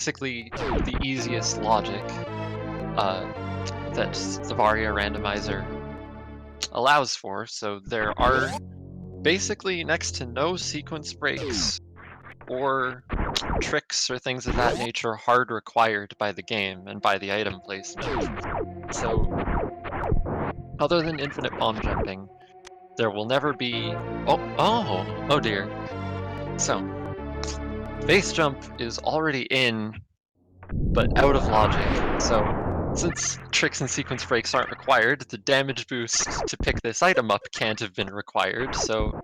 basically the easiest logic that the Varia randomizer allows for. So there are basically next to no sequence breaks or tricks or things of that nature hard required by the game and by the item placement. So other than infinite bomb jumping, there will never be... Oh dear. So, base jump is already in, but out of logic. So, since tricks and sequence breaks aren't required, the damage boost to pick this item up can't have been required, so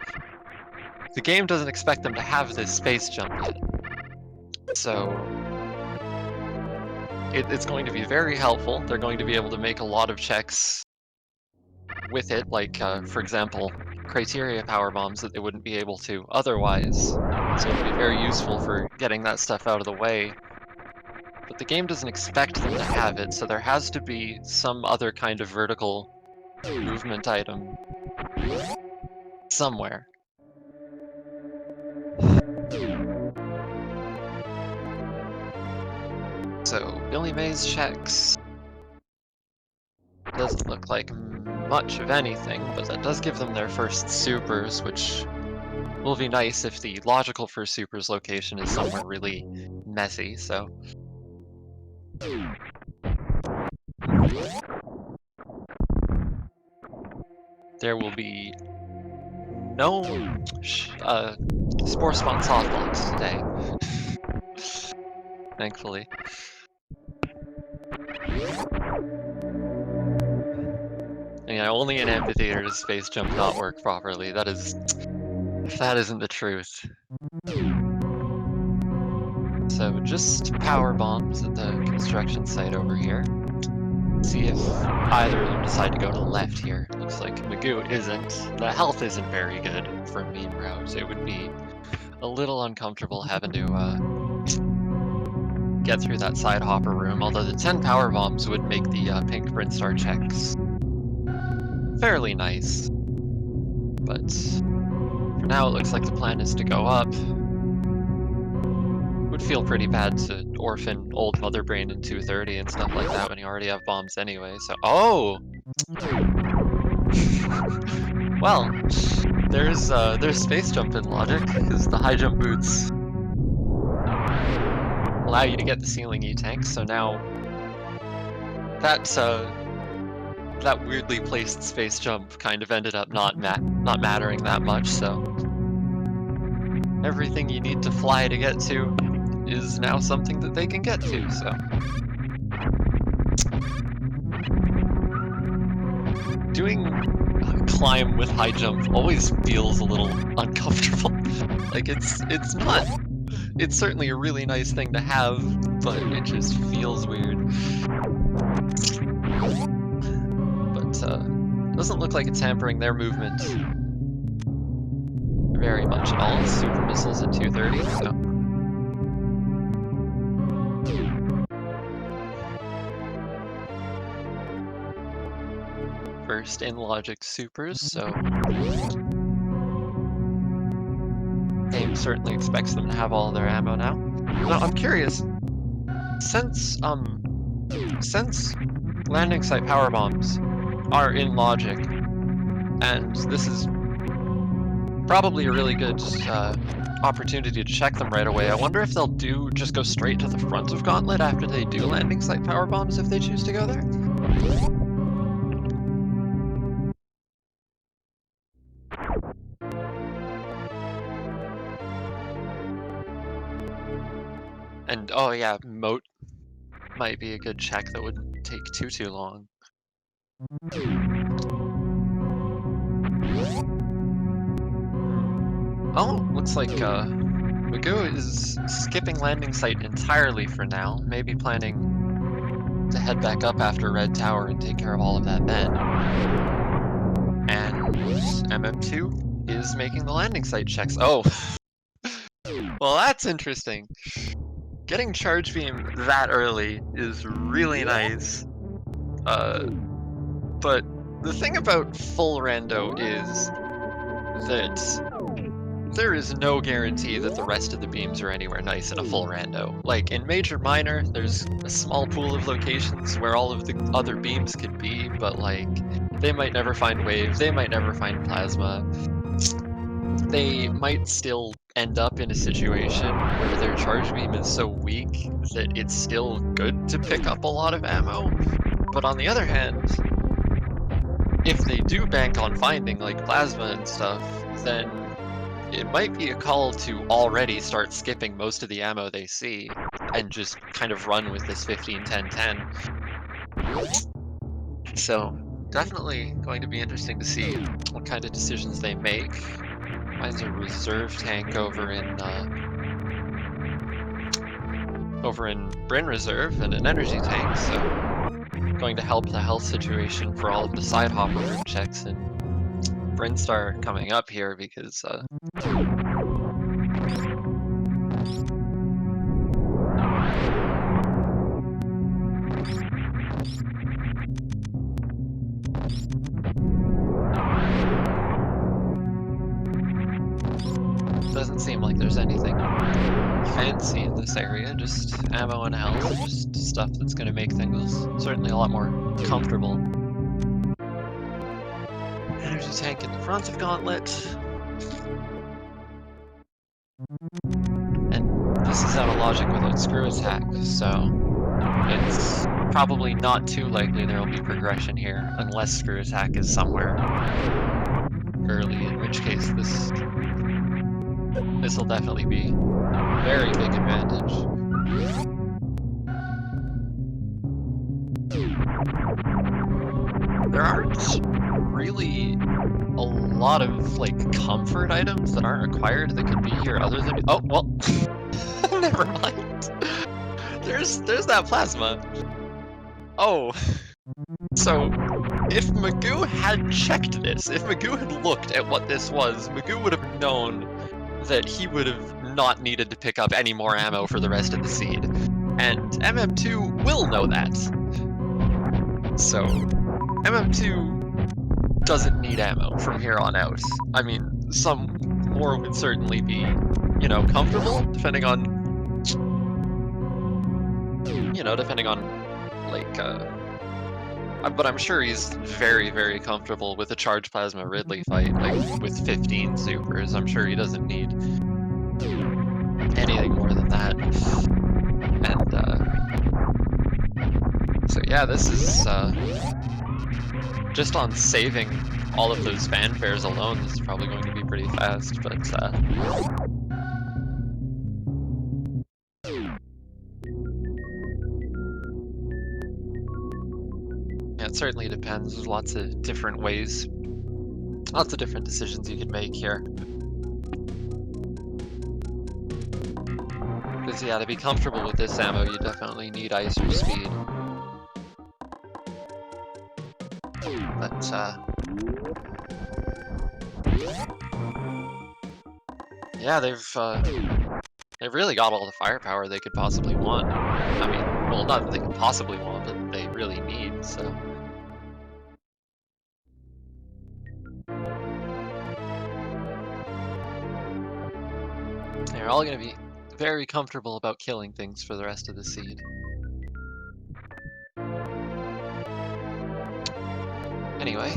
the game doesn't expect them to have this space jump yet. So, it's going to be very helpful. They're going to be able to make a lot of checks with it, like, for example, criteria power bombs that they wouldn't be able to otherwise. So it'll be very useful for getting that stuff out of the way. But the game doesn't expect them to have it, so there has to be some other kind of vertical movement item somewhere. So Billy Mays checks. Doesn't look like much of anything, but that does give them their first supers, which will be nice if the logical first supers location is somewhere really messy, so. There will be no Spore Spawn softbox today. Thankfully. Yeah, only in amphitheater does space jump not work properly. That isn't the truth. So just power bombs at the construction site over here. See if either of them decide to go to the left here. Looks like Maisgueuh isn't. The health isn't very good for meme route. It would be a little uncomfortable having to get through that side hopper room, although the 10 power bombs would make the pink Brinstar checks fairly nice. But for now, it looks like the plan is to go up. Would feel pretty bad to orphan old Mother Brain in 230 and stuff like that when you already have bombs anyway, so... Oh! Well, there's space jump in logic, because the high jump boots allow you to get the ceiling E-tank, so now that weirdly placed space jump kind of ended up not mattering that much, so everything you need to fly to get to is now something that they can get to, so. Doing a climb with high jump always feels a little uncomfortable. Like, it's certainly a really nice thing to have, but it just feels weird. But, doesn't look like it's hampering their movement very much at all. Super missiles at 230, so. First in logic supers, so game certainly expects them to have all their ammo now. Now I'm curious, since landing site power bombs are in logic, and this is probably a really good opportunity to check them right away, I wonder if they'll just go straight to the front of Gauntlet after they do landing site power bombs if they choose to go there. And oh yeah, moat might be a good check that wouldn't take too long. Oh, looks like Maisgueuh is skipping landing site entirely for now, maybe planning to head back up after Red Tower and take care of all of that then. And MM2 is making the landing site checks. Oh! Well, that's interesting. Getting Charge Beam that early is really nice. But the thing about full rando is that there is no guarantee that the rest of the beams are anywhere nice in a full rando. Like, in Major Minor, there's a small pool of locations where all of the other beams could be, but, like, they might never find Wave, they might never find Plasma. They might still end up in a situation where their charge beam is so weak that it's still good to pick up a lot of ammo. But on the other hand, if they do bank on finding, like, Plasma and stuff, then it might be a call to already start skipping most of the ammo they see and just kind of run with this 15-10-10. So definitely going to be interesting to see what kind of decisions they make. Mine's a reserve tank over in Bryn Reserve and an energy tank, so going to help the health situation for all of the side hopper room checks and Brinstar coming up here because doesn't seem like there's anything fancy in this area, just ammo and health, just stuff that's going to make things certainly a lot more comfortable. Energy tank in the front of Gauntlet. And this is out of logic without screw attack, so it's probably not too likely there will be progression here, unless screw attack is somewhere early, in which case this will definitely be a very big advantage. There aren't really a lot of, like, comfort items that aren't required that could be here other than... Oh, well, never mind. There's that Plasma. Oh, so if Maisgueuh had checked this, if Maisgueuh had looked at what this was, Maisgueuh would have known that he would have not needed to pick up any more ammo for the rest of the seed. And MM2 will know that. So, MM2 doesn't need ammo from here on out. I mean, some more would certainly be, you know, comfortable, depending on, like, but I'm sure he's very, very comfortable with a Charge Plasma Ridley fight, like, with 15 supers. I'm sure he doesn't need anything more than that. And, so yeah, this is, just on saving all of those fanfares alone, this is probably going to be pretty fast, but, yeah, it certainly depends. There's lots of different ways, lots of different decisions you could make here. Because, yeah, to be comfortable with this ammo, you definitely need ice or speed. But, yeah, they've really got all the firepower they could possibly want. I mean, well, not that they could possibly want, but they really need, so... They're all gonna be very comfortable about killing things for the rest of the seed. Anyway,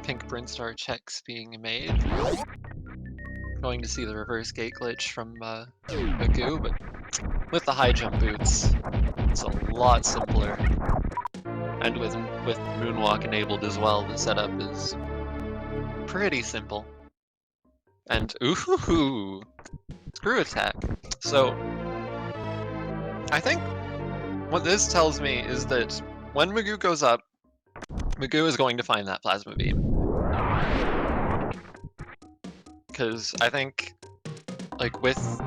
pink Brinstar checks being made. Going to see the reverse gate glitch from Maisgueuh, but with the high jump boots, it's a lot simpler. And with Moonwalk enabled as well, the setup is pretty simple. And ooh, screw attack. So I think what this tells me is that when Maisgueuh goes up, Maisgueuh is going to find that plasma beam. Because I think, like, with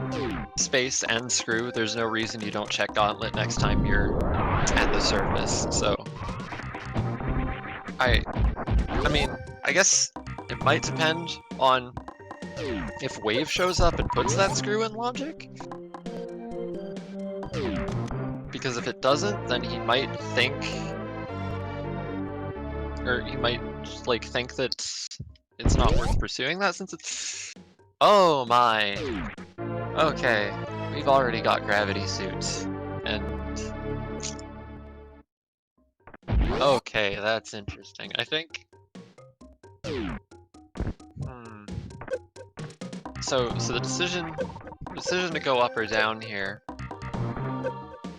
space and screw, there's no reason you don't check Gauntlet next time you're at the surface, so... I mean, I guess it might depend on if Wave shows up and puts that screw in logic. Because if it doesn't, then he might think... Or he might, like, think that it's not worth pursuing that, since it's... Oh my! Okay, we've already got gravity suits, and okay, that's interesting. I think. Hmm. So the decision to go up or down here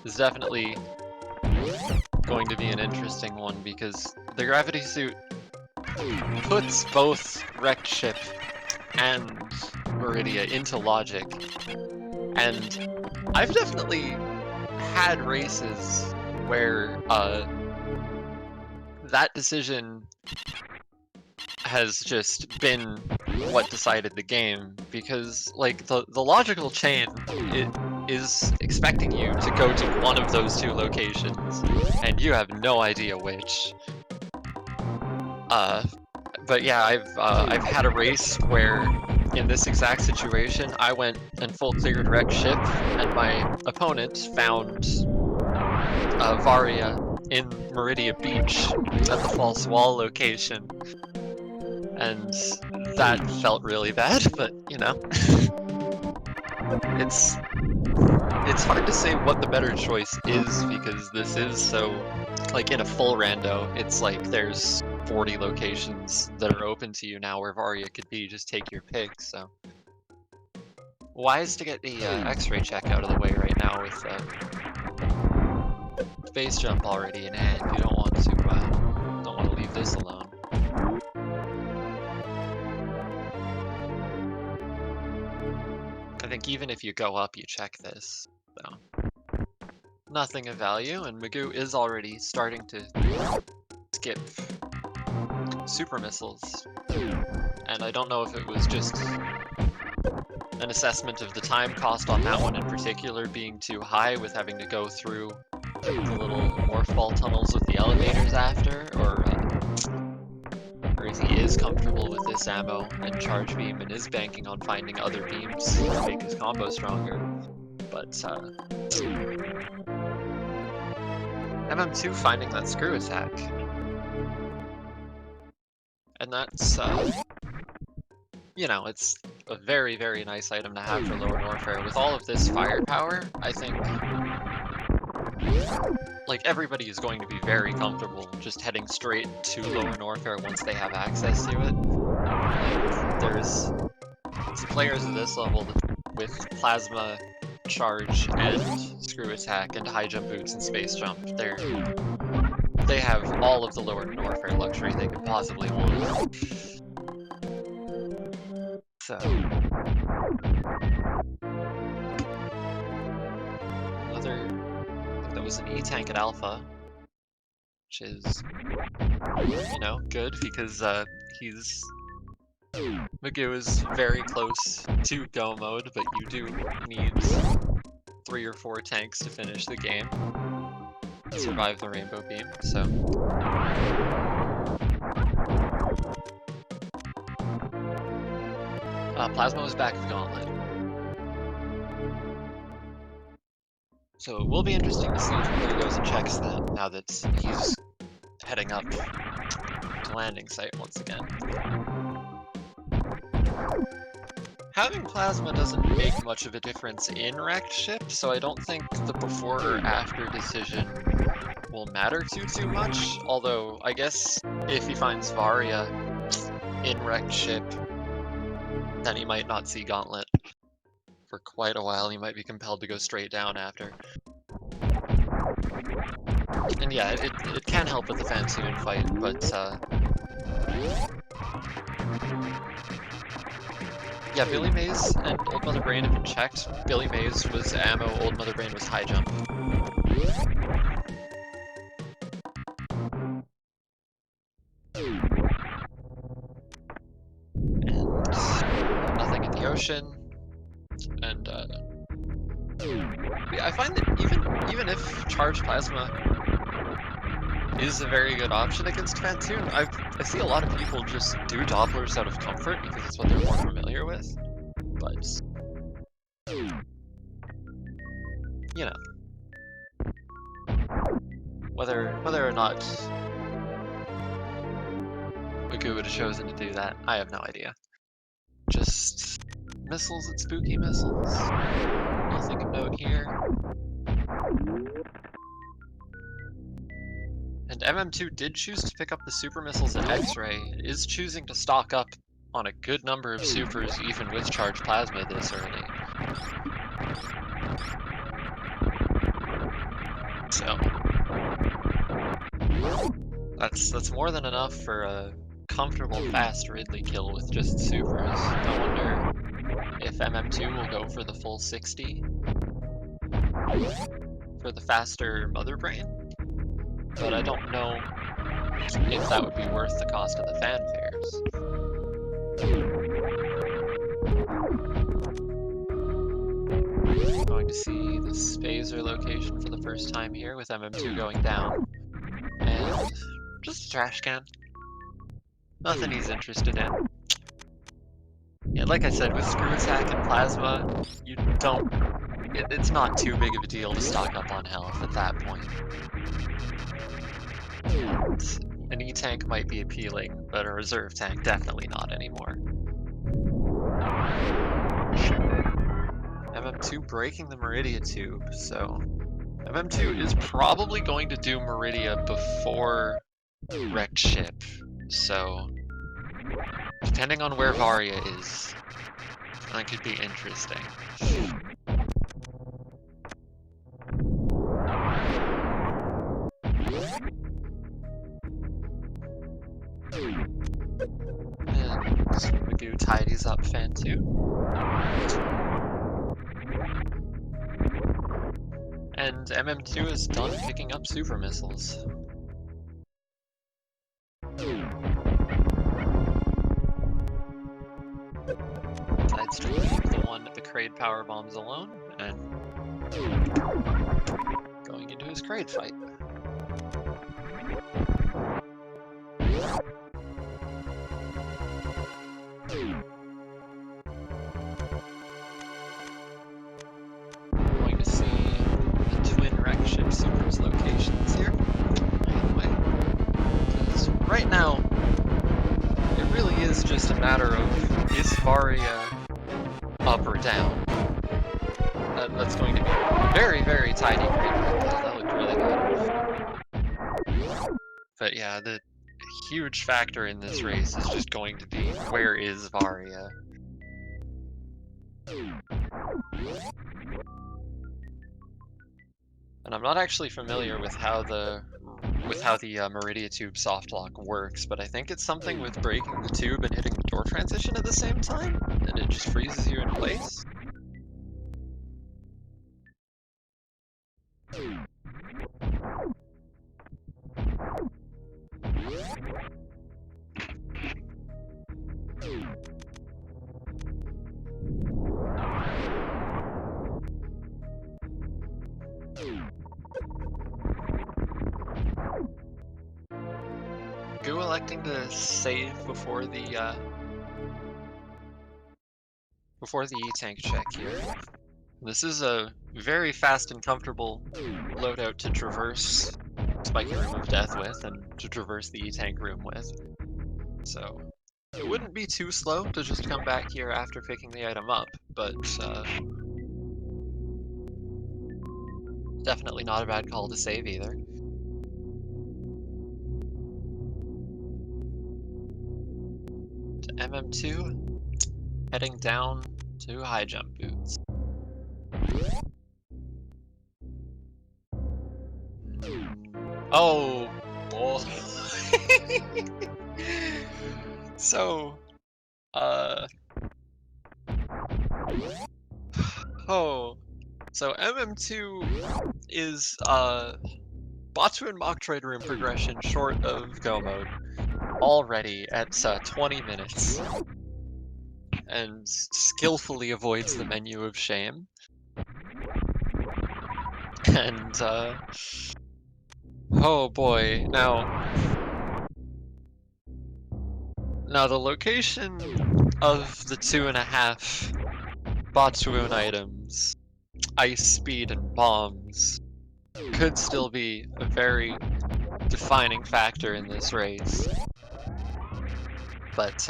is definitely going to be an interesting one because the gravity suit puts both wrecked ship and Meridia into logic, and I've definitely had races where that decision has just been what decided the game because like the logical chain it is expecting you to go to one of those two locations and you have no idea which. Uh, but yeah, I've had a race where in this exact situation I went and full cleared wreck ship and my opponent found Varia in Meridia Beach at the false wall location, and that felt really bad. But you know, it's it's hard to say what the better choice is because this is so like in a full rando. It's like there's 40 locations that are open to you now where Varia could be. Just take your pick. So wise to get the X-ray check out of the way right now with base jump already in hand. You don't want to leave this alone. I think even if you go up, you check this. So nothing of value, and Maisgueuh is already starting to skip super missiles. And I don't know if it was just an assessment of the time cost on that one in particular being too high with having to go through the little morph ball tunnels with the elevators after, or if he is comfortable with this ammo and charge beam and is banking on finding other beams to make his combo stronger. But MM2 finding that screw attack. And that's, you know, it's a very, very nice item to have for Lower Norfair. With all of this firepower, I think, like, everybody is going to be very comfortable just heading straight to Lower Norfair once they have access to it. Like, there's players at this level with plasma charge and screw attack and high jump boots and space jump. They have all of the Lower Norfair luxury they could possibly want. So another, I think that was an E-tank at Alpha, which is, you know, good because Maisgueuh is very close to go mode, but you do need 3 or 4 tanks to finish the game, survive the rainbow beam. So Plasma was back with Gauntlet. So it will be interesting to see if Maisgueuh goes and checks that now that he's heading up to landing site once again. Having Plasma doesn't make much of a difference in wrecked ship, so I don't think the before or after decision will matter too much, although I guess if he finds Varia in wrecked ship, then he might not see Gauntlet for quite a while. He might be compelled to go straight down after. And yeah, it can help with the Fantoon fight, but yeah, Billy Mays and Old Mother Brain have been checked. Billy Mays was ammo, Old Mother Brain was high jump. And nothing in the ocean. And yeah, I find that even if Charged Plasma is a very good option against Fantoon, I see a lot of people just do Dopplers out of comfort because it's what they're more familiar with. But you know, whether or not Maisgueuh would have chosen to do that, I have no idea. Just missiles at spooky missiles. Nothing of note here. And MM2 did choose to pick up the super missiles at X-ray. It is choosing to stock up on a good number of supers, even with charged plasma this early. So that's more than enough for a comfortable fast Ridley kill with just supers. I wonder if MM2 will go for the full 60 for the faster Mother Brain, but I don't know if that would be worth the cost of the fanfares. Going to see the Spazer location for the first time here with MM2 going down. And just a trash can. Nothing he's interested in. Yeah, like I said, with Screw Attack and Plasma, you don't... It's not too big of a deal to stock up on health at that point. And an E-Tank might be appealing, but a reserve tank definitely not anymore. MM2 breaking the Meridia tube, so MM2 is probably going to do Meridia before Wrecked Ship, so depending on where Varia is, that could be interesting. And Maisgueuh tidies up Fan 2. And MM2 is done picking up super missiles. Decides to leave the one at the Kraid power bombs alone, and going into his Kraid fight. Going to see the twin wreck ship supers locations here. Anyway, because right now, it really is just a matter of, is Varia up or down? That's going to be a very, very tiny Kraid. That looked really good. But yeah, the huge factor in this race is just going to be, where is Varia? And I'm not actually familiar with how the Meridia tube soft lock works, but I think it's something with breaking the tube and hitting the door transition at the same time, and it just freezes you in place. Maisgueuh electing to save before the E-Tank check here. This is a very fast and comfortable loadout to traverse Spiky Room of Death with, and to traverse the E-Tank room with. So it wouldn't be too slow to just come back here after picking the item up, but definitely not a bad call to save either. To MM2, heading down to high jump boots. Oh, boy. So, so MM2 is, Batu and Moktroid room progression short of Go mode already at 20 minutes. And skillfully avoids the menu of shame. And, oh boy, now the location of the 2.5 Batuun items, ice speed and bombs, could still be a very defining factor in this race. But,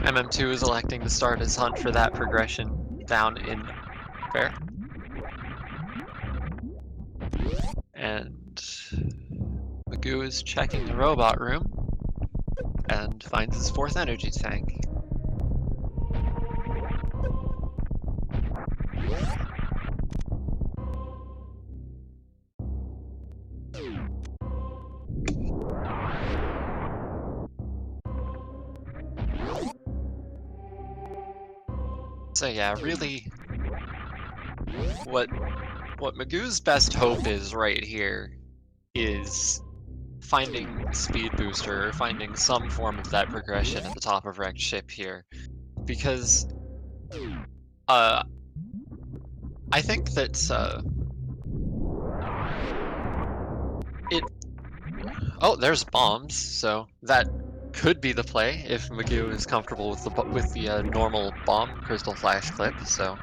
MM2 is electing to start his hunt for that progression down in fair. And Maisgueuh is checking the robot room and finds his 4th energy tank. So yeah, really, what Maisgueuh's best hope is right here is finding speed booster or finding some form of that progression at the top of wrecked ship here, because I think that oh, there's bombs, so that could be the play if Maisgueuh is comfortable with the normal bomb crystal flash clip. So,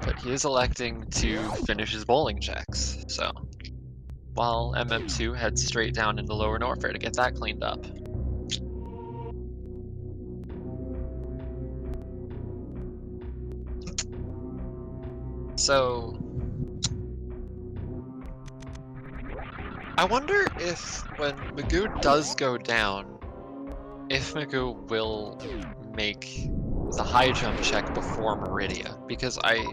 but he is electing to finish his bowling checks. So, while MM2 heads straight down into Lower Norfair to get that cleaned up. So, I wonder if when Maisgueuh does go down, if Maisgueuh will make the high jump check before Meridia, because I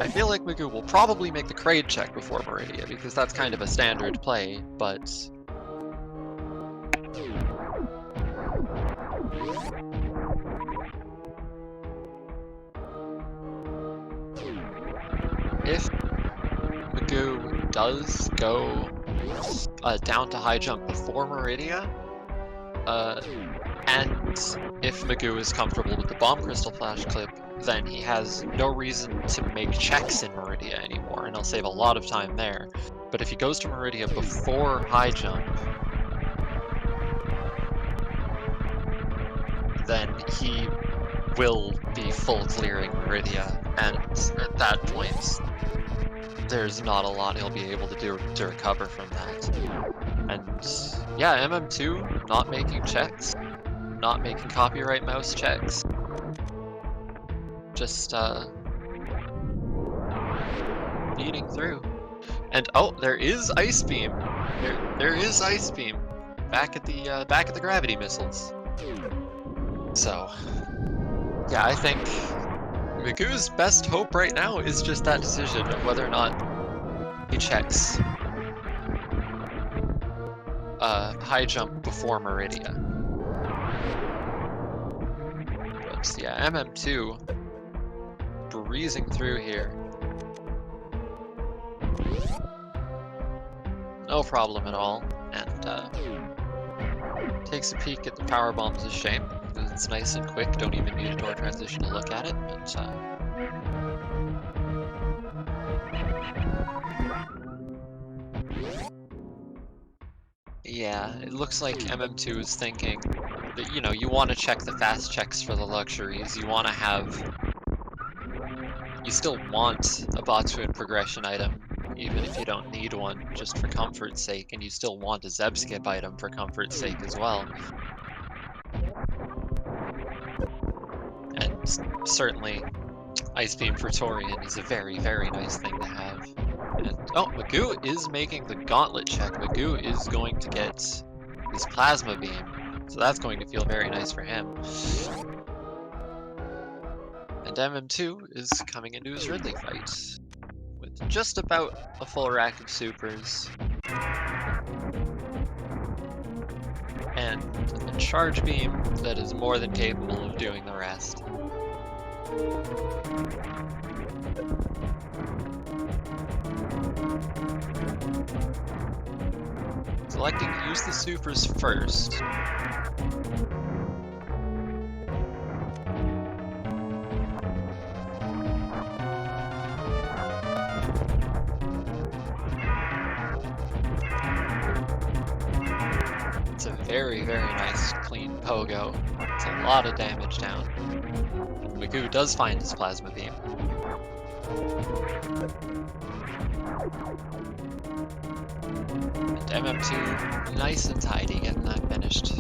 feel like Maisgueuh will probably make the Kraid check before Meridia, because that's kind of a standard play, but if Maisgueuh does go down to high jump before Meridia, and if Maisgueuh is comfortable with the bomb crystal flash clip, then he has no reason to make checks in Meridia anymore, and he'll save a lot of time there. But if he goes to Meridia before high jump, then he will be full clearing Meridia, and at that point, there's not a lot he'll be able to do to recover from that. And yeah, MM2 not making checks, not making copyright mouse checks, just beating through. And oh, there is Ice Beam. There is Ice Beam back at the gravity missiles. So yeah, I think Maisgueuh's best hope right now is just that decision of whether or not he checks high jump before Meridia. But yeah, MM2 breezing through here. No problem at all, and takes a peek at the power bombs is shame. It's nice and quick, don't even need a door transition to look at it, but yeah, it looks like MM2 is thinking that, you know, you want to check the fast checks for the luxuries, you still want a Botsuin progression item, even if you don't need one, just for comfort's sake, and you still want a Zeb skip item for comfort's sake as well. And certainly, Ice Beam for Torian is a very, very nice thing to have. And oh, Maisgueuh is making the gauntlet check. Maisgueuh is going to get his Plasma Beam, so that's going to feel very nice for him. And MM2 is coming into his Ridley fight with just about a full rack of supers. And a charge beam that is more than capable of doing the rest. Selecting to use the supers first. It's a very, very nice, clean pogo. It's a lot of damage down. And Maisgueuh does find his Plasma Beam. And MM2, nice and tidy, getting that finished.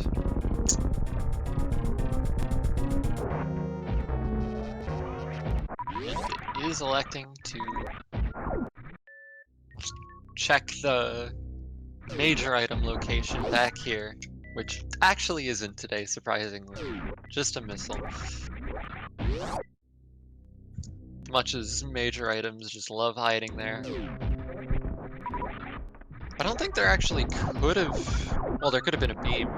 is electing to check the major item location back here, which actually isn't today, surprisingly. Just a missile. Much as major items just love hiding there. I don't think there actually could have... Well, there could have been a beam.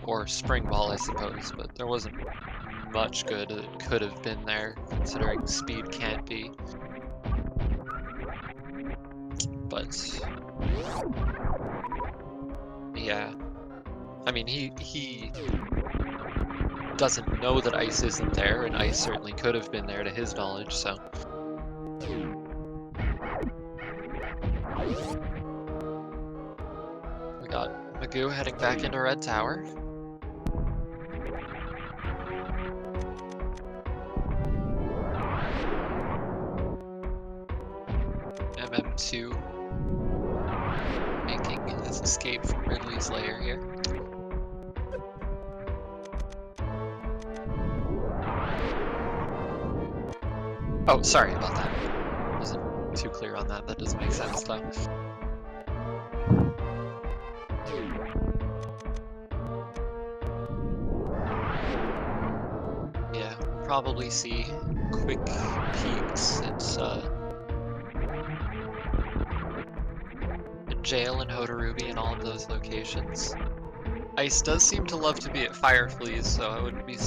Or spring ball, I suppose, but there wasn't much good that could have been there, considering speed can't be. But... yeah. I mean, he doesn't know that ice isn't there, and ice certainly could have been there to his knowledge, so... We got Maisgueuh heading back into Red Tower. MM2 making his escape from Ridley's lair here. Oh, sorry about that. Wasn't too clear on that. That doesn't make sense, though. Yeah, we'll probably see quick peeks at Jail and Hotarubi and all of those locations. Ice does seem to love to be at Fireflies, so I wouldn't be...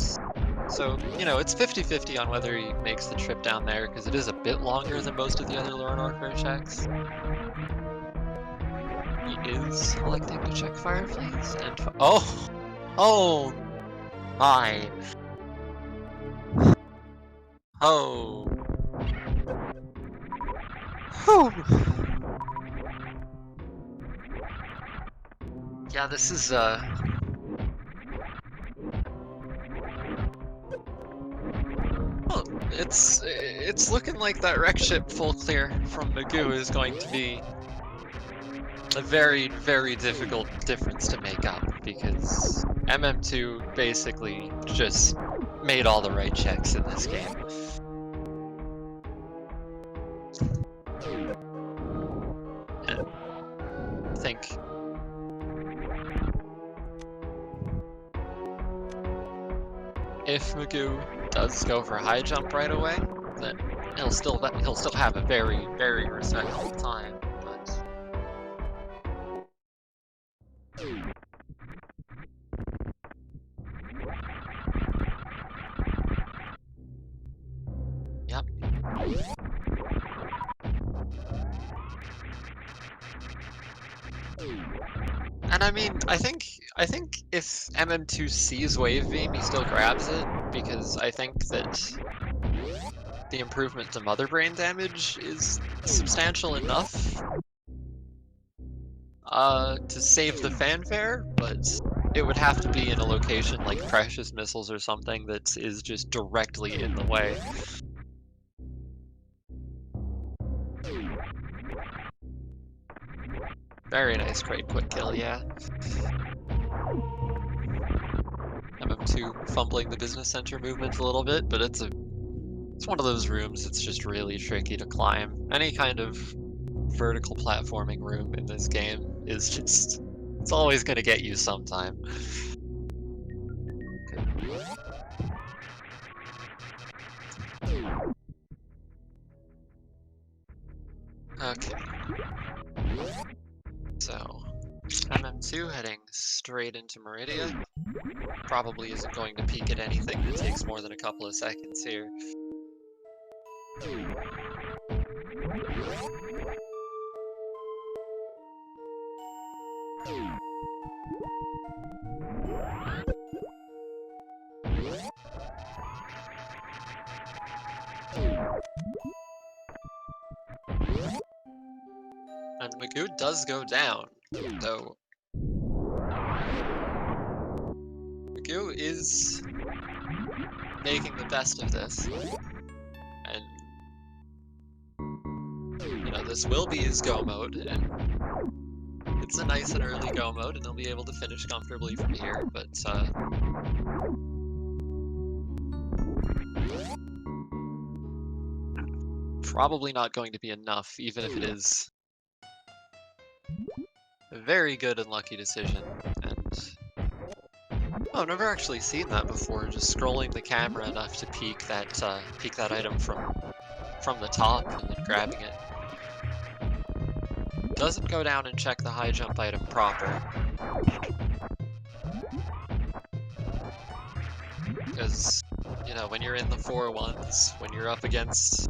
So, you know, it's 50-50 on whether he makes the trip down there, because it is a bit longer than most of the other Lore Norfair checks. He is electing to check Fireflies, and... oh! Oh! My! Oh! Whew! Yeah, this is, well, it's looking like that wreck ship full clear from Maisgueuh is going to be a very, very difficult difference to make up, because MM2 basically just made all the right checks in this game. And I think if Maisgueuh does go for high jump right away, then he'll still have a very, very respectable time. But yep. And I mean, I think if MM2 sees Wave Beam, he still grabs it, because I think that the improvement to Mother Brain damage is substantial enough to save the fanfare, but it would have to be in a location like Precious Missiles or something that is just directly in the way. Very nice, great quick kill, yeah. MM2 fumbling the business center movement a little bit, but it's one of those rooms that's just really tricky to climb. Any kind of vertical platforming room in this game is just, it's always going to get you sometime. Okay. So, MM2 heading straight into Meridia. Probably isn't going to peek at anything that takes more than a couple of seconds here. And Maisgueuh does go down, though. Maisgueuh is making the best of this. And, you know, this will be his go mode, and it's a nice and early go mode, and he'll be able to finish comfortably from here, but, probably not going to be enough, even if it is a very good and lucky decision. And oh, I've never actually seen that before. Just scrolling the camera enough to peek that item from the top and then grabbing it. Doesn't go down and check the high jump item proper. Because, you know, when you're in the 4-1s, when you're up against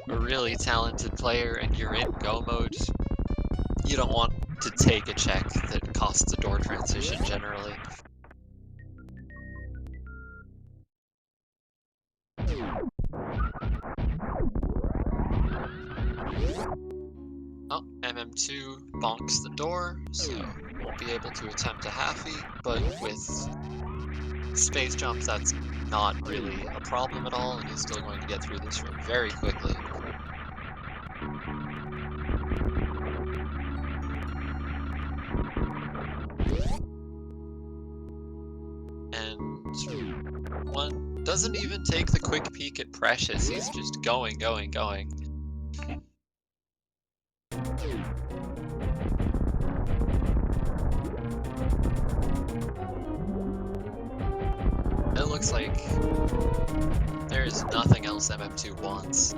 a really talented player and you're in go mode, you don't want to take a check that costs a door transition generally. Oh, MM2 bonks the door, so won't be able to attempt a halfie, but with space jumps that's not really a problem at all, and he's still going to get through this room very quickly. And one doesn't even take the quick peek at Precious, he's just going. It looks like there is nothing else MM2 wants.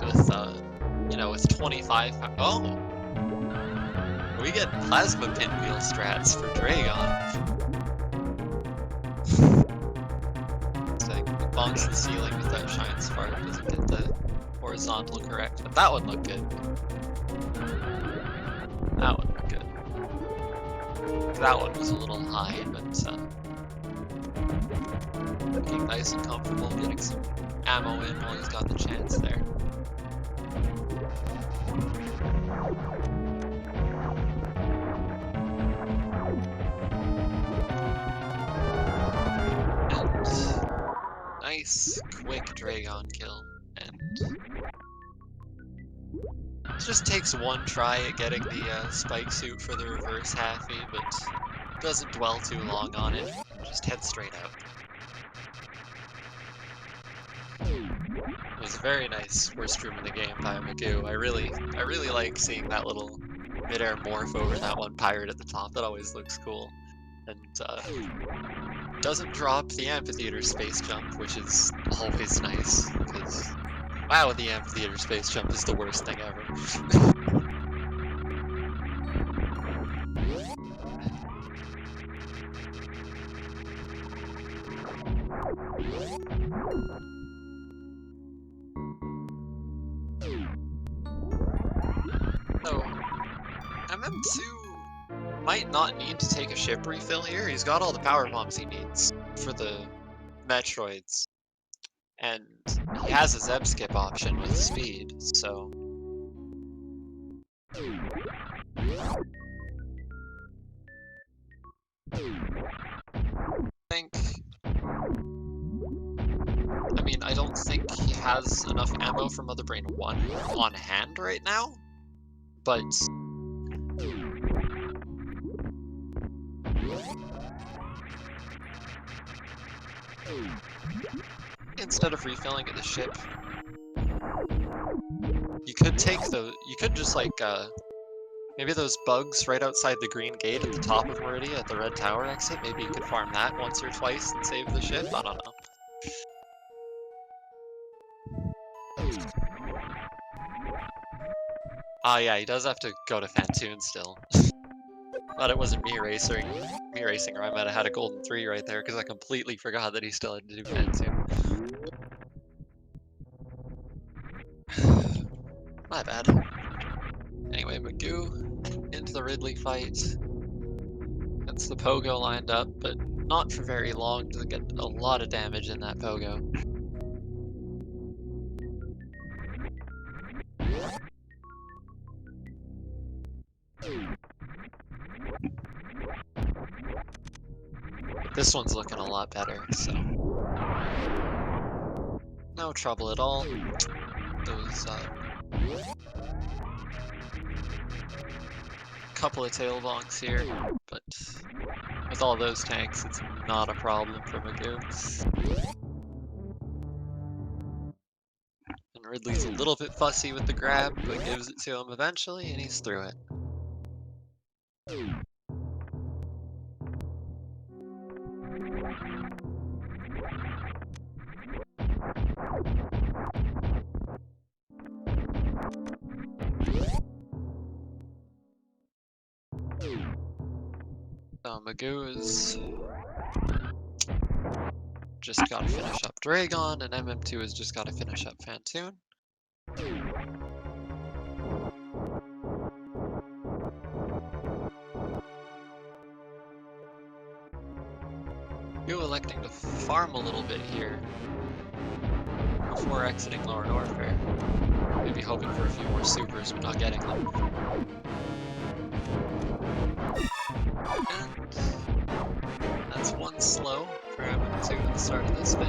With, you know, with 25... Oh! We get plasma pinwheel strats for Dragon. So he bonks the ceiling with that shine spark, doesn't get the horizontal correct, but that one looked good. That one looked good. That one was a little high, but looking nice and comfortable, getting some ammo in while he's got the chance there. And nice, quick Dragon kill, and it just takes one try at getting the spike suit for the reverse halfie, but doesn't dwell too long on it, just heads straight out. It was a very nice worst room in the game by Maisgueuh. I really like seeing that little mid-air morph over that one pirate at the top. That always looks cool. And doesn't drop the amphitheater space jump, which is always nice, because wow, the amphitheater space jump is the worst thing ever. So, MM2 might not need to take a ship refill here. He's got all the power bombs he needs for the Metroids. And he has a Zeb skip option with speed, so... I don't think he has enough ammo for Mother Brain 1 on hand right now, but... instead of refilling at the ship, you could just like, maybe those bugs right outside the green gate at the top of Meridia at the red tower exit, maybe you could farm that once or twice and save the ship, I don't know. Ah, yeah, he does have to go to Fantoon still. Thought it wasn't me racing, or I might have had a golden 3 right there, because I completely forgot that he still had to do Fantoon. My bad. Anyway, Maisgueuh into the Ridley fight. Gets the Pogo lined up, but not for very long. Doesn't get a lot of damage in that Pogo. But this one's looking a lot better, so no trouble at all. Those couple of tail bonks here. but with all those tanks, it's not a problem for Maisgueuh. And Ridley's a little bit fussy with the grab, but gives it to him eventually, and he's through it. So Maisgueuh is just gotta finish up Dragon, and MM2 has just gotta finish up Fantoon. Maisgueuh electing to farm a little bit here before exiting Lower Norfair. Maybe hoping for a few more supers, but not getting them. And that's one slow for MM2 at the start of this phase.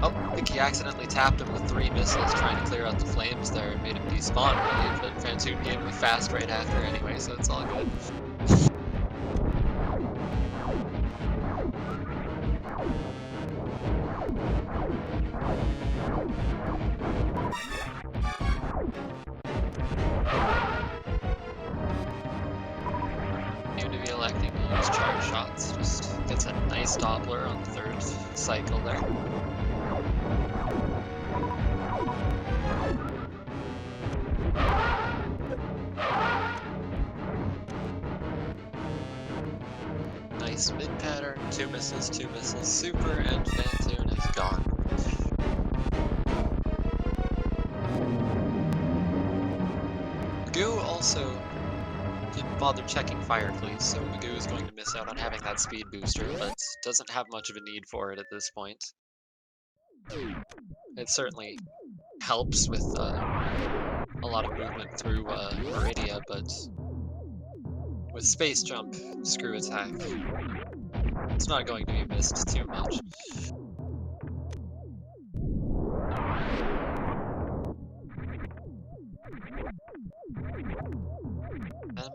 Oh, I think he accidentally tapped him with 3 missiles trying to clear out the flames there and made him despawn really, but Fantoon gave him a fast right after anyway, so it's all good. Seem to be electing to use charge shots, just gets a nice Doppler on the 3rd cycle there. Nice mid pattern, 2 missiles, super, and Fantoon is gone. Maisgueuh also didn't bother checking fire, please, so Maisgueuh is going to miss out on having that speed booster, but doesn't have much of a need for it at this point. It certainly helps with a lot of movement through Meridia, but with Space Jump, Screw Attack, it's not going to be missed too much.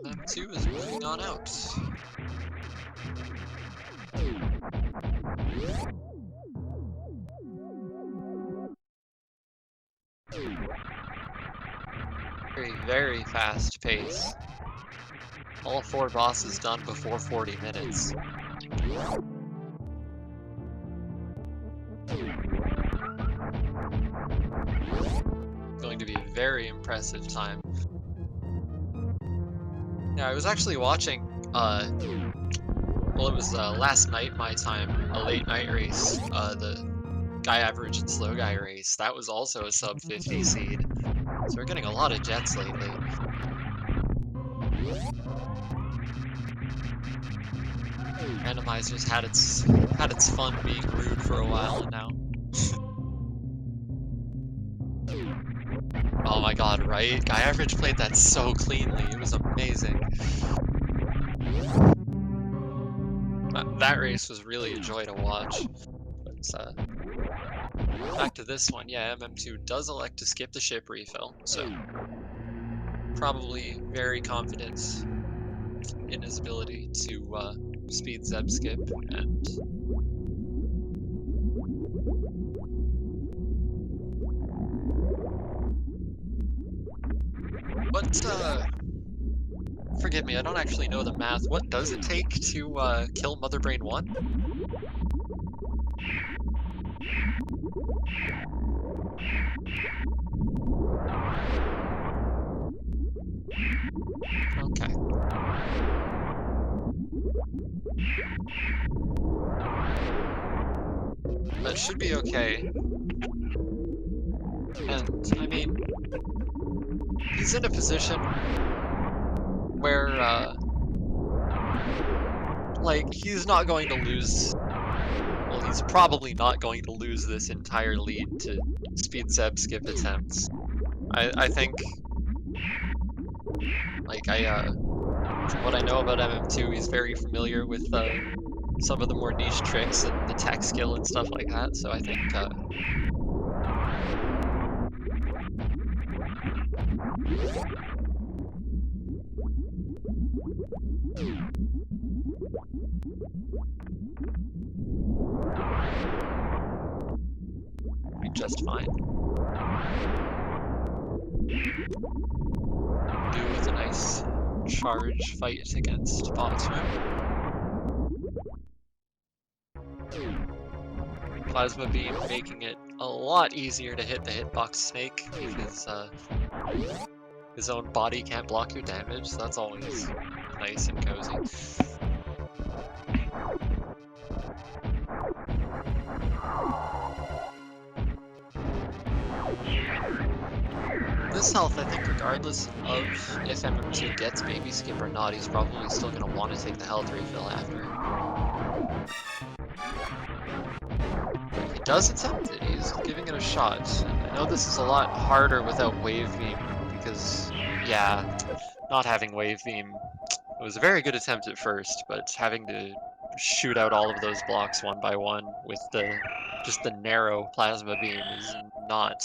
MM2 is moving on out. Very fast pace. All 4 bosses done before 40 minutes. Going to be a very impressive time. Yeah, I was actually watching, well, it was last night my time, a late night race, the guy average and slow guy race. That was also a sub 50 seed. So we're getting a lot of jets lately. Randomizer's had its fun being rude for a while, and now. Oh my god, right? Guy average played that so cleanly. It was amazing. That race was really a joy to watch. But back to this one, yeah, MM2 does elect to skip the ship refill, so probably very confident in his ability to speed Zeb skip, and forgive me, I don't actually know the math. What does it take to kill Motherbrain 1? Okay. That should be okay. And, I mean, he's in a position where, like, he's not going to lose. Well, he's probably not going to lose this entire lead to speed Zeb skip attempts. I think, like, from what I know about MM2, he's very familiar with some of the more niche tricks and the tech skill and stuff like that, so I think Be just fine. Do with a nice charge fight against bots room. Plasma beam making it a lot easier to hit the hitbox snake because his own body can't block your damage, so that's always nice and cozy. This health, I think, regardless of if MM2 gets Baby Skip or not, he's probably still going to want to take the health refill after. If he does attempt it, he's giving it a shot. I know this is a lot harder without Wave Beam, because, yeah, not having Wave Beam, it was a very good attempt at first, but having to shoot out all of those blocks one by one with just the narrow Plasma Beam is not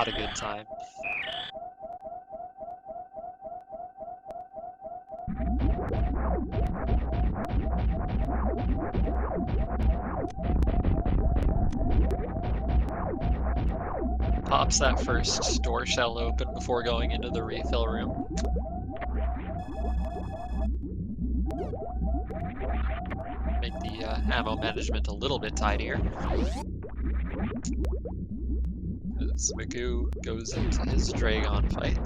a good time. Pops that first door shell open before going into the refill room. Make the ammo management a little bit tidier. As Maisgueuh goes into his Dragon fight.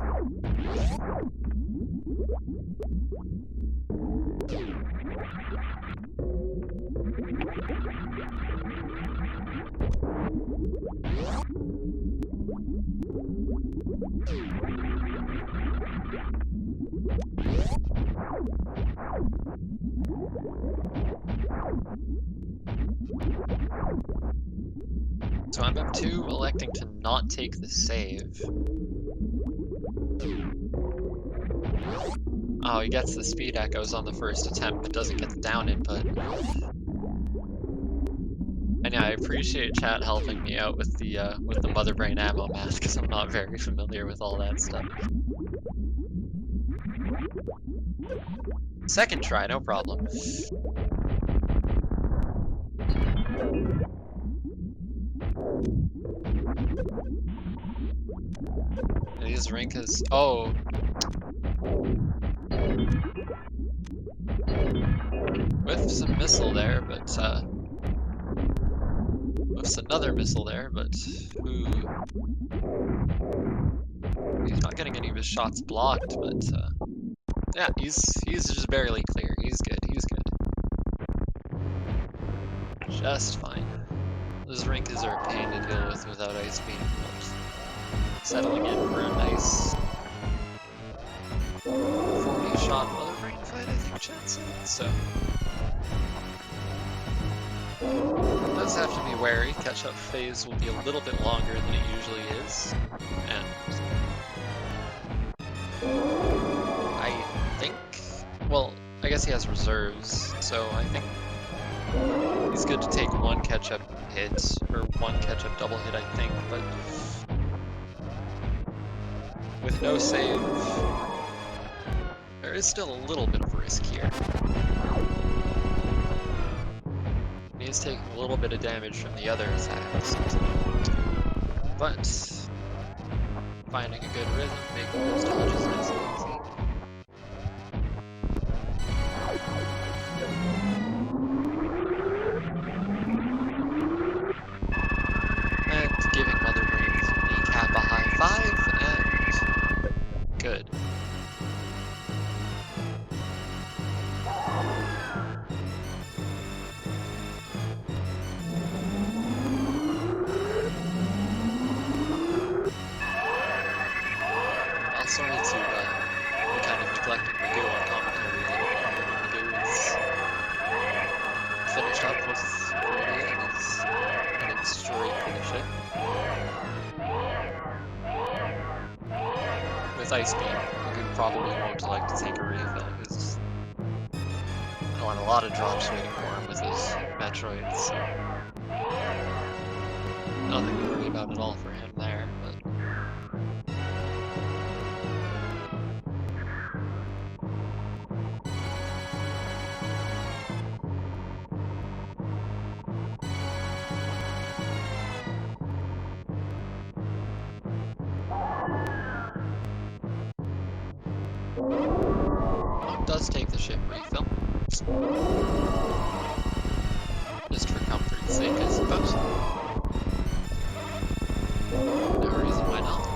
So MM2 electing to not take the save. Oh, he gets the speed echoes on the first attempt, but doesn't get the down input. And yeah, I appreciate chat helping me out with the Mother Brain ammo math, because I'm not very familiar with all that stuff. Second try, no problem. These Rinkas. Oh. With some missile there, but with another missile there, but ooh. He's not getting any of his shots blocked, but yeah, he's just barely clear. He's good. He's good. Just fine. Those Rinkas are a pain to deal with without Ice Beam. Settling in for a nice 40-shot Mother Brain fight, I think chat said. So does have to be wary. Catch-up phase will be a little bit longer than it usually is, and I think, well, I guess he has reserves, so I think he's good to take one catch-up hit, or one catch-up double hit, I think, but with no save, there is still a little bit of risk here. He's taking a little bit of damage from the other attacks, but finding a good rhythm, making those dodges nice and easy. And giving Mother Brain's kneecap a high five, and good. Sorry to be kind of neglecting Maisgueuh on commentary a little bit here. Maisgueuh is finished up with Brody and is heading straight for the ship. With Ice Beam, Maisgueuh probably won't like to take a refill because he'll have a lot of drops waiting for him with his Metroids, so nothing to worry about at all for him there, but Oh, it does take the ship refill. Just for comfort's sake, I suppose. No reason why not.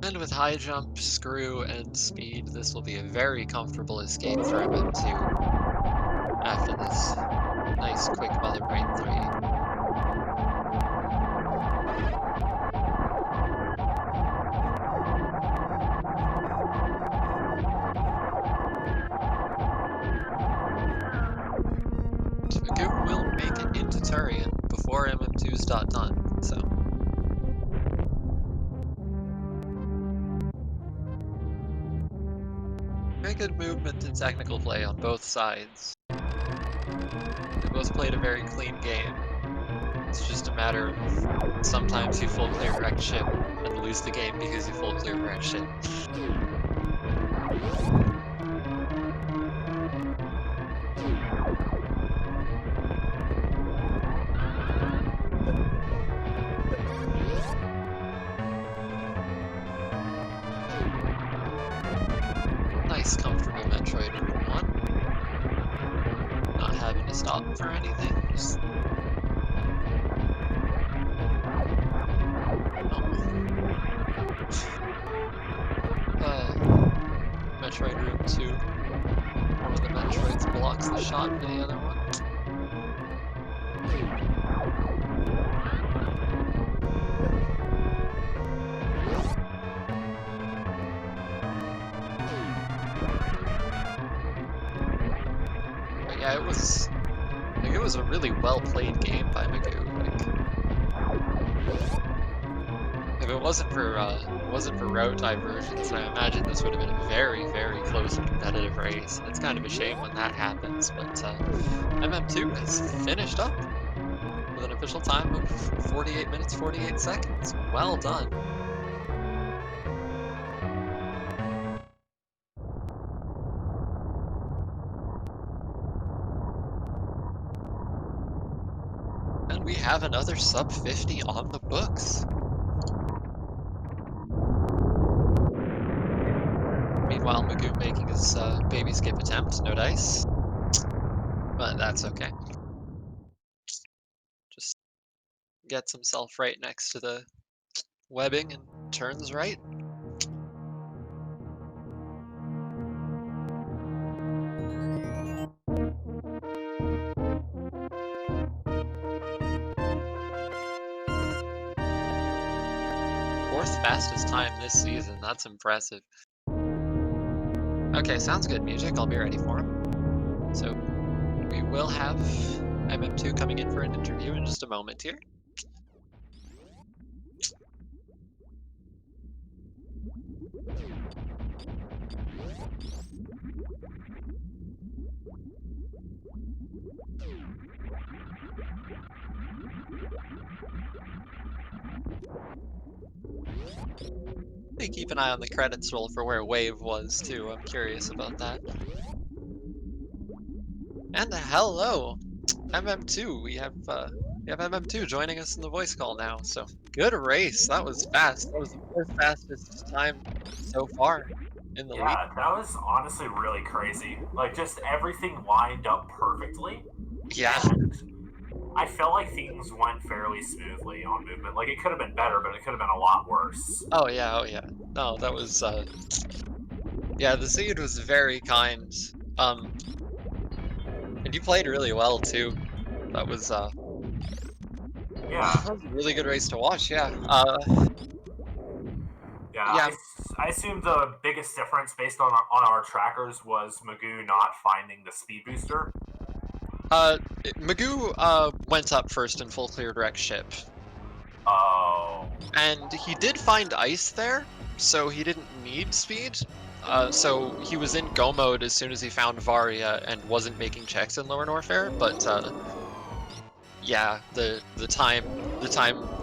And with high jump, screw, and speed, this will be a very comfortable escape for MM2 after this nice quick Mother Brain 3. Maisgueuh will make it into Turian before MM2's done, so. Very good movement and technical play on both sides. They both played a very clean game. It's just a matter of sometimes you full clear wrecked ship and lose the game because you full clear wrecked ship. Nice, comfortable Metroid in one. Not having to stop for anything. Just... Metroid Room 2. One of the Metroids blocks the shot for the other one. But yeah, it was a really well played game by Maisgueuh. If it wasn't for route diversions, I imagine this would have been a very, very close and competitive race. It's kind of a shame when that happens, but MM2 has finished up with an official time of 48 minutes, 48 seconds. Well done. And we have another sub 50 on the books. Meanwhile, Maisgueuh making his baby skip attempt, no dice. But that's okay. Just gets himself right next to the webbing and turns right. Fourth fastest time this season, that's impressive. Okay, sounds good music, I'll be ready for him. So, we will have MM2 coming in for an interview in just a moment here. Hey, keep an eye on the credits roll for where Wave was too, I'm curious about that. And hello! MM2, we have MM2 joining us in the voice call now, so good race. That was fast. That was the fourth fastest time so far in the league. Yeah, that was honestly really crazy. Like, just everything lined up perfectly. Yeah. And I felt like things went fairly smoothly on movement. Like, it could have been better, but it could have been a lot worse. Oh yeah, oh yeah. No, that was yeah, the seed was very kind. And you played really well too. That was Yeah. that was a really good race to watch, yeah. Yeah, Yeah. I assume the biggest difference based on our trackers was Maisgueuh not finding the speed booster. Maisgueuh went up first in full clear direct ship. Oh. And he did find ice there, so he didn't need speed. So he was in go mode as soon as he found Varia and wasn't making checks in Lower Norfair, but yeah, the time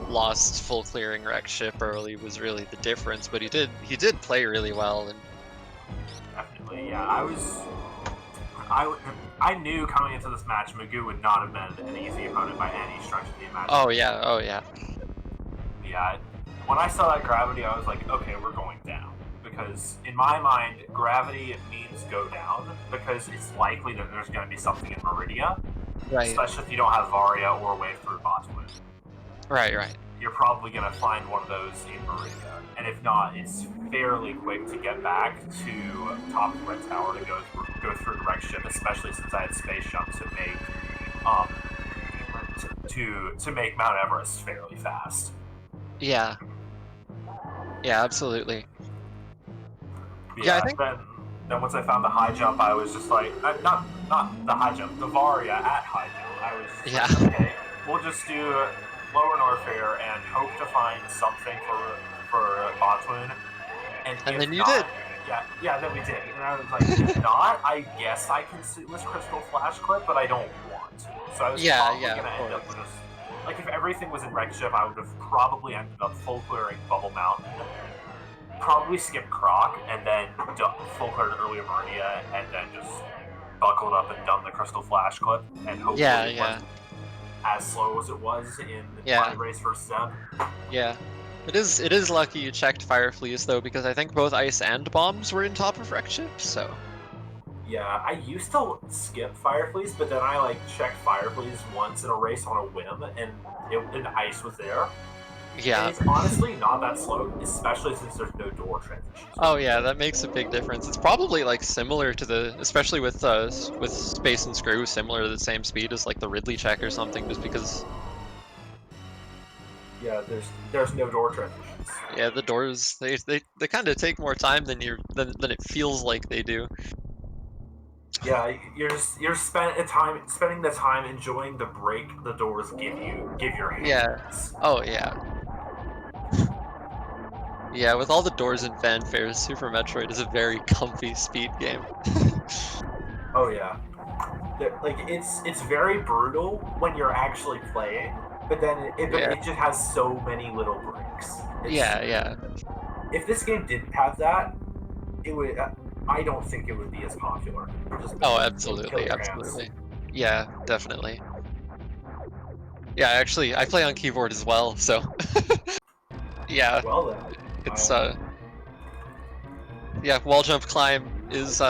lost full clearing wreck ship early was really the difference, but he did play really well. And Definitely, yeah. I knew coming into this match, Maisgueuh would not have been an easy opponent by any stretch of the imagination. Oh yeah, oh yeah. Yeah, when I saw that gravity, I was like, okay, we're going down. Because in my mind, gravity means go down, because it's likely that there's going to be something in Meridia, Right. especially if you don't have Varia or Wave through Botswood. Right. You're probably going to find one of those in Meridia. And if not, it's fairly quick to get back to top of the Red Tower to go through direct ship, especially since I had space jump to make to make Mount Everest fairly fast. Yeah. Yeah, absolutely. Yeah, I think. then once I found the high jump, I was just like, not the high jump, the Varia at high jump. I was just like, okay, we'll just do lower Norfair and hope to find something for Botswood. And then you not, did. Yeah, then we did. And I was like, if not, I guess I can see this Crystal Flash clip, but I don't want to. So I was probably going to end up with just, like, if everything was in Wreck Ship, I would have probably ended up full clearing Bubble Mountain, probably skip Croc, and then full cleared earlier Meridia, and then just buckled up and done the Crystal Flash clip, and hopefully it wasn't as slow as it was in my race first step. Yeah. It is lucky you checked Fire Fleas though, because I think both ice and bombs were in top of Wreck Ship, so. Yeah, I used to skip Fire Fleas, but then I checked Fire Fleas once in a race on a whim, and ice was there. Yeah. And it's honestly not that slow, especially since there's no door transitions. Oh yeah, that makes a big difference. It's probably similar to especially with Space and Screw, similar to the same speed as the Ridley check or something, just because. Yeah, there's no door transitions. Yeah, the doors they kind of take more time than than it feels like they do. Yeah, you're spending the time enjoying the break the doors give your hands. Yeah. Oh yeah. Yeah, with all the doors and fanfares, Super Metroid is a very comfy speed game. Oh yeah. It's very brutal when you're actually playing, but then it just has so many little breaks. Yeah. If this game didn't have that, it would. I don't think it would be as popular. Oh, absolutely. Yeah, definitely. Yeah, actually, I play on keyboard as well, so. Yeah. Well then. It's yeah, wall jump climb is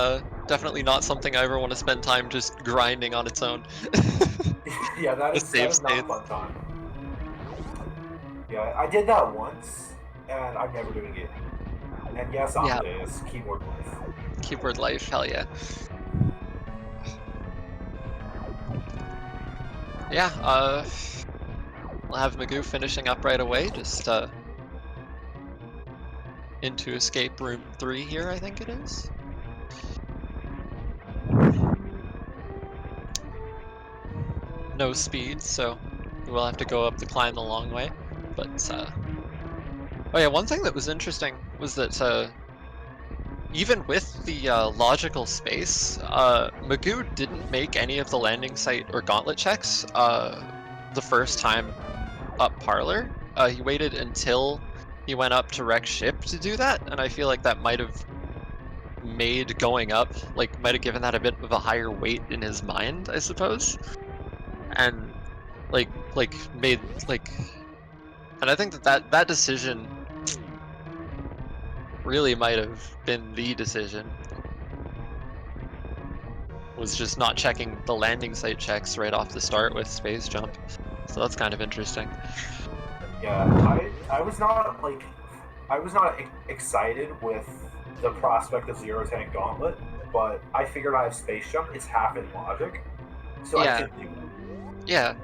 definitely not something I ever want to spend time just grinding on its own. Yeah, that is not a fun time. Yeah, I did that once, and I'm never doing it. And yes, Amadeus, keyboard life. Keyboard life, hell yeah. Yeah, we'll have Maisgueuh finishing up right away, just into escape room 3 here, I think it is. No speed, so we'll have to go up the climb the long way. But oh yeah, one thing that was interesting was that even with the logical space, Maisgueuh didn't make any of the landing site or gauntlet checks the first time up Parlor. He waited until he went up to Wreck Ship to do that, and I feel like that might have made going up, might have given that a bit of a higher weight in his mind, I suppose. And made and I think that decision really might have been the decision, was just not checking the landing site checks right off the start with space jump. So that's kind of interesting. Yeah, I was not excited with the prospect of Zero Tank Gauntlet, but I figured I have space jump. It's half in logic, so I could do it. Yeah.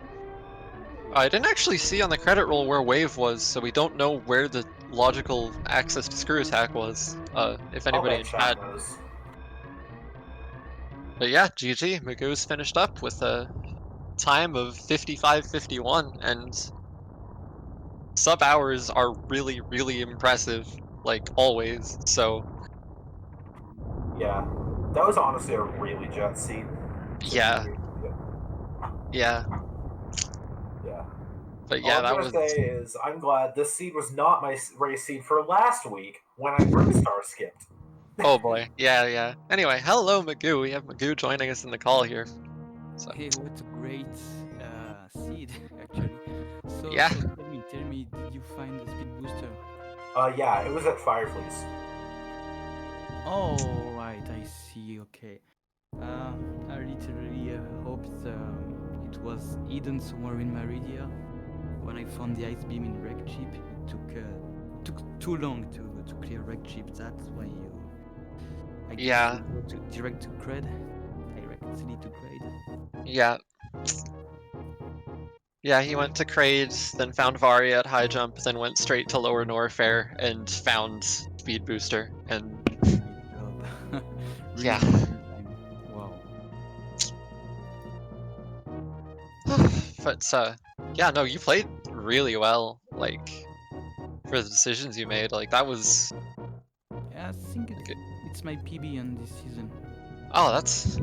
I didn't actually see on the credit roll where Wave was, so we don't know where the logical access to screw attack was, if anybody in chat knows. But yeah, GG, Maisgueuh's finished up with a time of 55:51, and sub hours are really, really impressive, always, so. Yeah, that was honestly a really jet seat. Yeah. Yeah. But yeah, all I'm gonna say is I'm glad this seed was not my race seed for last week when I Brickstar skipped. Oh boy, yeah. Anyway, hello Magoo. We have Magoo joining us in the call here. So Hey, what a great seed, actually. So, yeah. so tell me, did you find the speed booster? Yeah, it was at Fireflies. Oh, right, I see. Okay. I literally hoped it was hidden somewhere in Maridia. When I found the ice beam in Wreck Chip, it took too long to clear Wreck Chip. That's why I guess Yeah. you go directly to Cred. Yeah. Yeah, he went to Kraid, then found Varia at high jump, then went straight to lower Norfair and found Speed Booster. And Nice job. Really yeah. good time. Wow. But yeah, no, you played really well, like, for the decisions you made. Like, that was Yeah, I think like, it's my PB on this season. oh, that's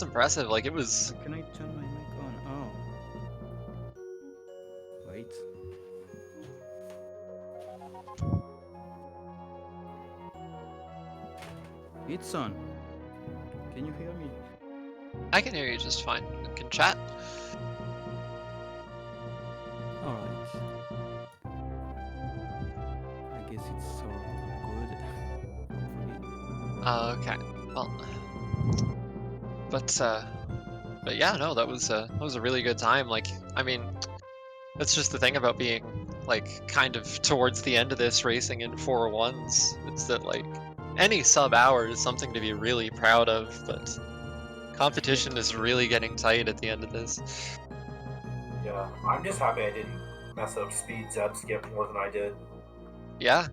impressive. Like, it was. Can I turn my mic on? Oh. Wait. It's on. Can you hear me? I can hear you just fine. We can chat. Alright. I guess it's so good. Hopefully. Okay. Well, but yeah, no, that was a really good time. Like, I mean, that's just the thing about being like kind of towards the end of this racing in 4-1s. It's that like any sub hour is something to be really proud of, but competition is really getting tight at the end of this. Yeah, I'm just happy I didn't mess up speed Zeb skip more than I did. Yeah.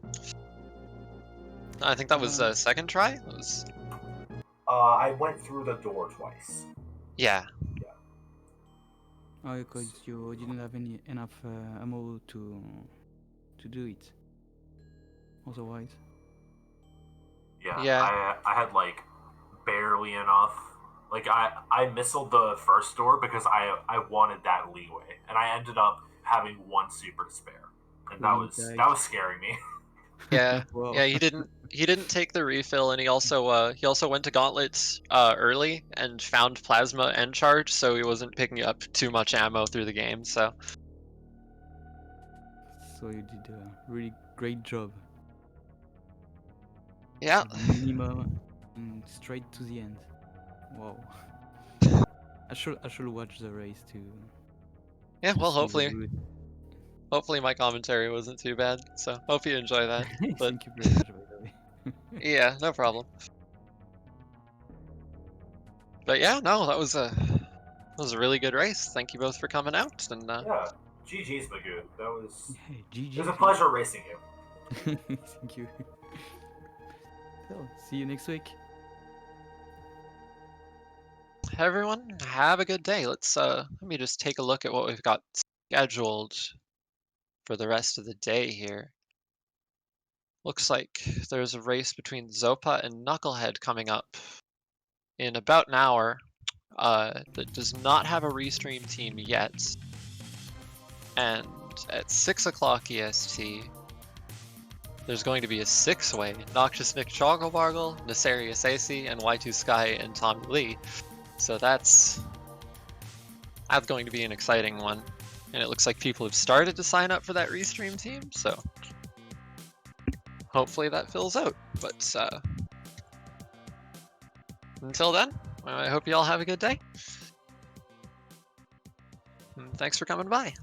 I think that was second try. It was. I went through the door twice. Yeah. Yeah. Oh, because you didn't have enough ammo to do it. Otherwise. Yeah. Yeah. I had like barely enough. Like I missiled the first door because I wanted that leeway, and I ended up having one super to spare, and that was scaring me. Yeah. Wow. Yeah, he didn't take the refill, and he also went to gauntlets early and found plasma and charge, so he wasn't picking up too much ammo through the game. So You did a really great job. yeah. Minimum and straight to the end. Wow. I should watch the race too. Yeah, well, See the good. hopefully my commentary wasn't too bad. So hope you enjoy that. But Thank you very much, by the way. yeah, no problem. But yeah, no, that was a really good race. Thank you both for coming out, and Yeah. GG's Magoo. Hey, It was a GG. pleasure racing you. Thank you. So, see you next week. everyone, have a good day. Let me just take a look at what we've got scheduled for the rest of the day here. Looks like there's a race between Zopa and Knucklehead coming up in about an hour. That does not have a restream team yet. And at 6 o'clock EST, there's going to be a 6-way Noxious Nick Chogglebargle, Nefarious AC, and Y2 Sky and Tommy Lee. So that's going to be an exciting one. And it looks like people have started to sign up for that restream team, so hopefully that fills out. But until then, I hope you all have a good day. And thanks for coming by.